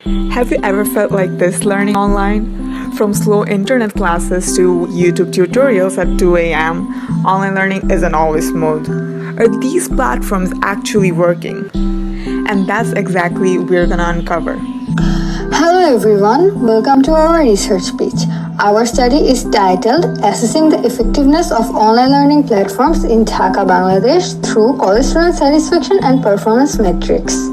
Have you ever felt like this learning online? From slow internet classes to YouTube tutorials at 2 a.m., online learning isn't always smooth. Are these platforms actually working? And that's exactly what we're gonna uncover. Hello everyone, welcome to our research page. Our study is titled Assessing the Effectiveness of Online Learning Platforms in Dhaka, Bangladesh through College Student Satisfaction and Performance Metrics.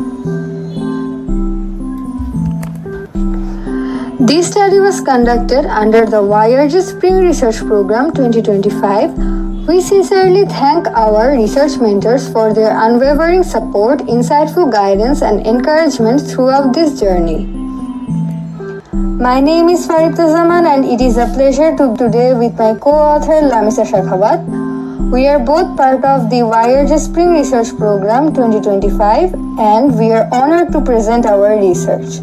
This study was conducted under the YRJ Spring Research Program 2025. We sincerely thank our research mentors for their unwavering support, insightful guidance, and encouragement throughout this journey. My name is Faribta Zaman, and it is a pleasure to be today with my co-author Lamisa Sakhawat. We are both part of the YRJ Spring Research Program 2025, and we are honored to present our research.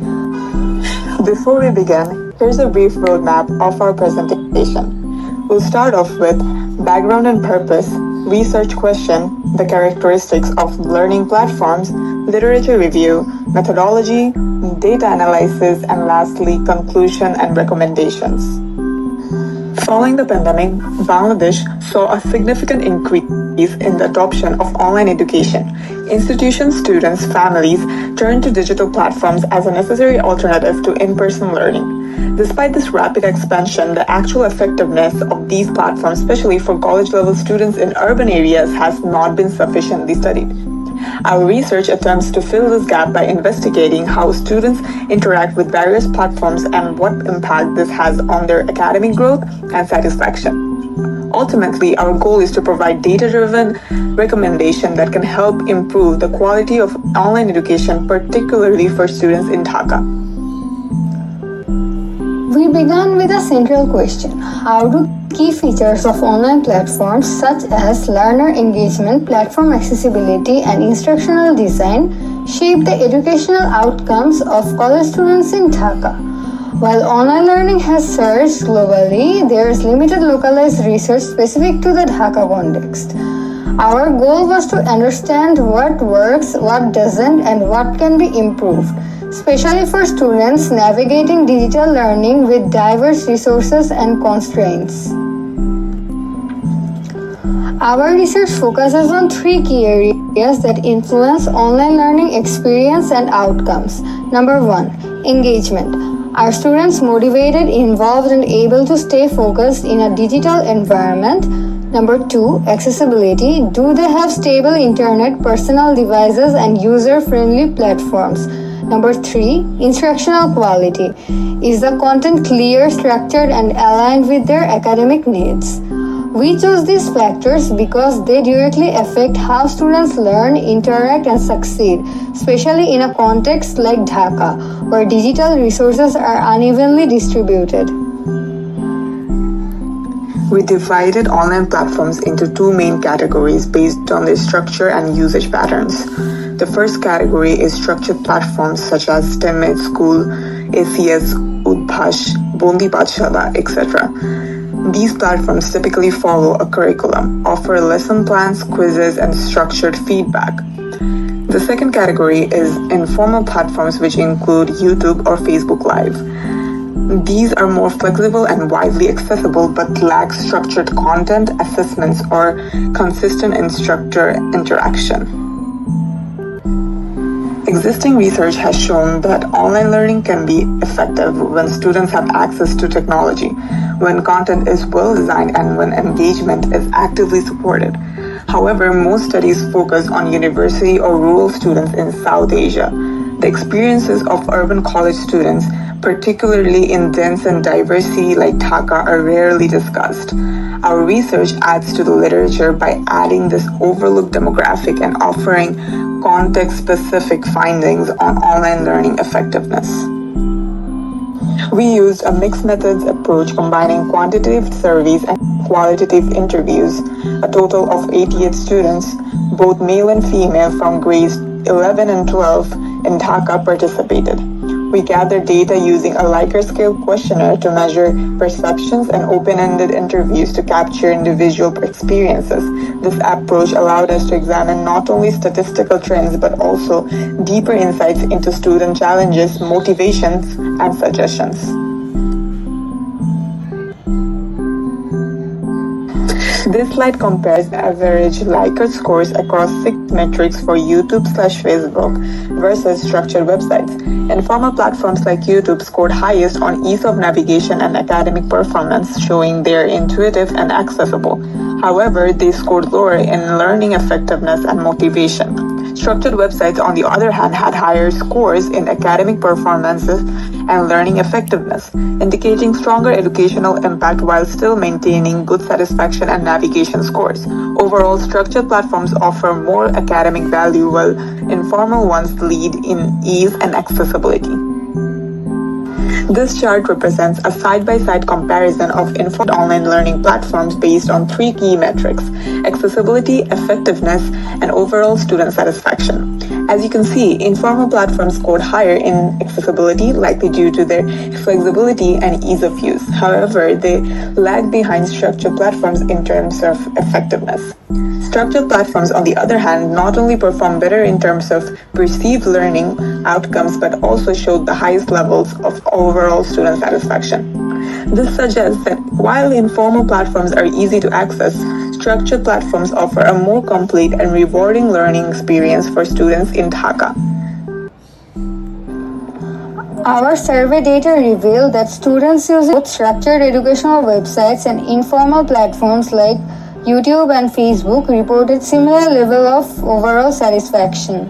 Before we begin, here's a brief roadmap of our presentation. We'll start off with background and purpose, research question, the characteristics of learning platforms, literature review, methodology, data analysis, and lastly, conclusion and recommendations. Following the pandemic, Bangladesh saw a significant increase in the adoption of online education. Institutions, students, families turned to digital platforms as a necessary alternative to in-person learning. Despite this rapid expansion, the actual effectiveness of these platforms, especially for college-level students in urban areas, has not been sufficiently studied. Our research attempts to fill this gap by investigating how students interact with various platforms and what impact this has on their academic growth and satisfaction. Ultimately, our goal is to provide data-driven recommendation that can help improve the quality of online education, particularly for students in Dhaka. We began with a central question: how do key features of online platforms such as learner engagement, platform accessibility, and instructional design shape the educational outcomes of college students in Dhaka? While online learning has surged globally, there is limited localized research specific to the Dhaka context. Our goal was to understand what works, what doesn't, and what can be improved, especially for students navigating digital learning with diverse resources and constraints. Our research focuses on three key areas that influence online learning experience and outcomes. Number one, engagement. Are students motivated, involved, and able to stay focused in a digital environment? Number two, accessibility. Do they have stable internet, personal devices, and user-friendly platforms? Number three, instructional quality. Is the content clear, structured, and aligned with their academic needs? We chose these factors because they directly affect how students learn, interact, and succeed, especially in a context like Dhaka, where digital resources are unevenly distributed. We divided online platforms into two main categories based on their structure and usage patterns. The first category is structured platforms such as STEM Ed School, ACS, Udbhash, Bondi Pathshala, etc. These platforms typically follow a curriculum, offer lesson plans, quizzes, and structured feedback. The second category is informal platforms, which include YouTube or Facebook Live. These are more flexible and widely accessible but lack structured content, assessments, or consistent instructor interaction. Existing research has shown that online learning can be effective when students have access to technology, when content is well designed, and when engagement is actively supported. However, most studies focus on university or rural students in South Asia. The experiences of urban college students, particularly in dense and diverse cities like Dhaka, are rarely discussed. Our research adds to the literature by adding this overlooked demographic and offering context-specific findings on online learning effectiveness. We used a mixed methods approach combining quantitative surveys and qualitative interviews. A total of 88 students, both male and female from grades 11 and 12 in Dhaka participated. We gathered data using a Likert scale questionnaire to measure perceptions and open-ended interviews to capture individual experiences. This approach allowed us to examine not only statistical trends but also deeper insights into student challenges, motivations, and suggestions. This slide compares average Likert scores across 6 metrics for YouTube/Facebook versus structured websites. Informal platforms like YouTube scored highest on ease of navigation and academic performance, showing they're intuitive and accessible. However, they scored lower in learning effectiveness and motivation. Structured websites, on the other hand, had higher scores in academic performances and learning effectiveness, indicating stronger educational impact while still maintaining good satisfaction and navigation scores. Overall, structured platforms offer more academic value while informal ones lead in ease and accessibility. This chart represents a side-by-side comparison of informed online learning platforms based on 3 key metrics: accessibility, effectiveness, and overall student satisfaction. As you can see, informal platforms scored higher in accessibility, likely due to their flexibility and ease of use. However, they lag behind structured platforms in terms of effectiveness. Structured platforms, on the other hand, not only perform better in terms of perceived learning outcomes, but also showed the highest levels of overall student satisfaction. This suggests that while informal platforms are easy to access, structured platforms offer a more complete and rewarding learning experience for students in Dhaka. Our survey data revealed that students using both structured educational websites and informal platforms like YouTube and Facebook reported similar level of overall satisfaction.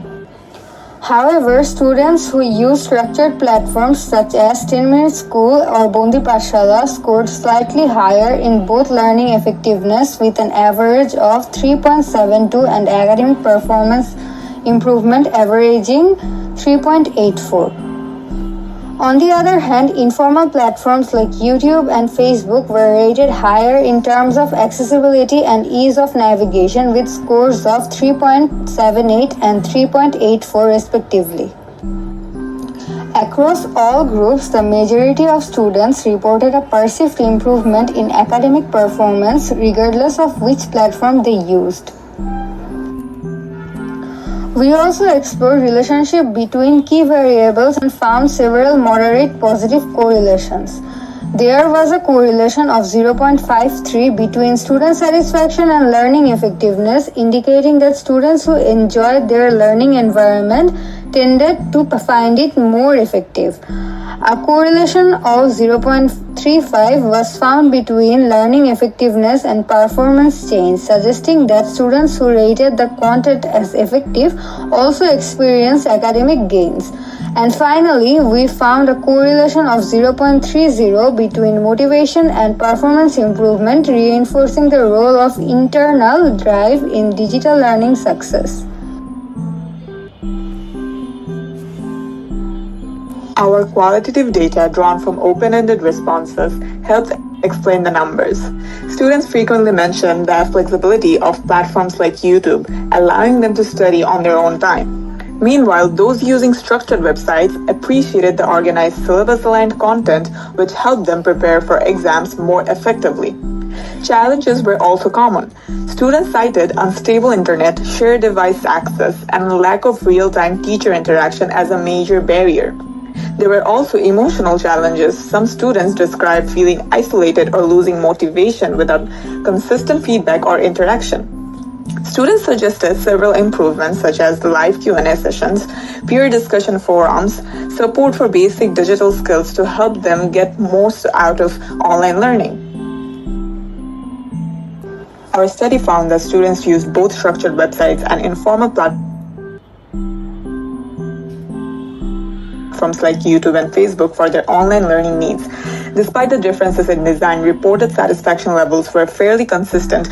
However, students who use structured platforms such as 10-Minute School or Bondi Pashala scored slightly higher in both learning effectiveness with an average of 3.72 and academic performance improvement averaging 3.84. On the other hand, informal platforms like YouTube and Facebook were rated higher in terms of accessibility and ease of navigation with scores of 3.78 and 3.84 respectively. Across all groups, the majority of students reported a perceived improvement in academic performance regardless of which platform they used. We also explored relationship between key variables and found several moderate positive correlations. There was a correlation of 0.53 between student satisfaction and learning effectiveness, indicating that students who enjoyed their learning environment tended to find it more effective. A correlation of 0.35 was found between learning effectiveness and performance change, suggesting that students who rated the content as effective also experienced academic gains. And finally, we found a correlation of 0.30 between motivation and performance improvement, reinforcing the role of internal drive in digital learning success. Our qualitative data drawn from open-ended responses helps explain the numbers. Students frequently mention the flexibility of platforms like YouTube, allowing them to study on their own time. Meanwhile, those using structured websites appreciated the organized syllabus-aligned content, which helped them prepare for exams more effectively. Challenges were also common. Students cited unstable internet, shared device access, and lack of real-time teacher interaction as a major barrier. There were also emotional challenges. Some students described feeling isolated or losing motivation without consistent feedback or interaction. Students suggested several improvements such as the live Q&A sessions, peer discussion forums, support for basic digital skills to help them get most out of online learning. Our study found that students used both structured websites and informal platforms like YouTube and Facebook for their online learning needs. Despite the differences in design, reported satisfaction levels were fairly consistent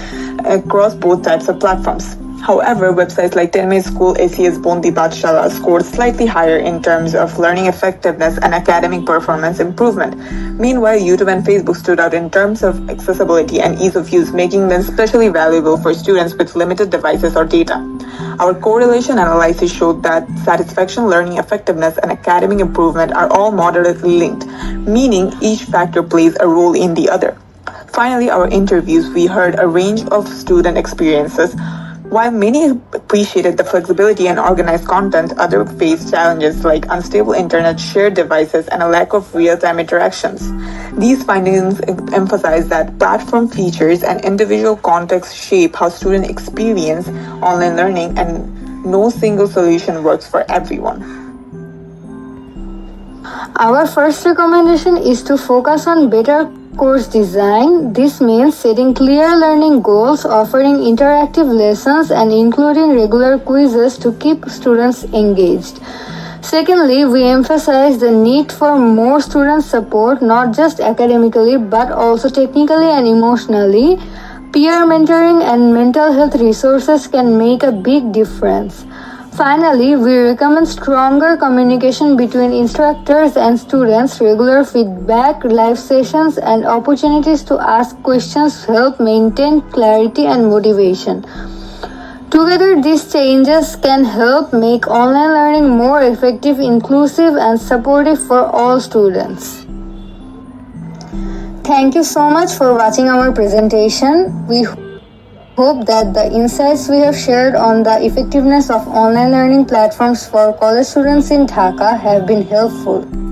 across both types of platforms. However, websites like Tenme School, ACS Bondi Pathshala scored slightly higher in terms of learning effectiveness and academic performance improvement. Meanwhile, YouTube and Facebook stood out in terms of accessibility and ease of use, making them especially valuable for students with limited devices or data. Our correlation analysis showed that satisfaction, learning effectiveness, and academic improvement are all moderately linked, meaning each factor plays a role in the other. Finally, our interviews, we heard a range of student experiences. While many appreciated the flexibility and organized content, others faced challenges like unstable internet, shared devices, and a lack of real-time interactions. These findings emphasize that platform features and individual contexts shape how students experience online learning, and no single solution works for everyone. Our first recommendation is to focus on better course design. This means setting clear learning goals, offering interactive lessons, and including regular quizzes to keep students engaged. Secondly, we emphasize the need for more student support, not just academically but also technically and emotionally. Peer mentoring and mental health resources can make a big difference. Finally, we recommend stronger communication between instructors and students. Regular feedback, live sessions, and opportunities to ask questions help maintain clarity and motivation. Together, these changes can help make online learning more effective, inclusive, and supportive for all students. Thank you so much for watching our presentation. We hope that the insights we have shared on the effectiveness of online learning platforms for college students in Dhaka have been helpful.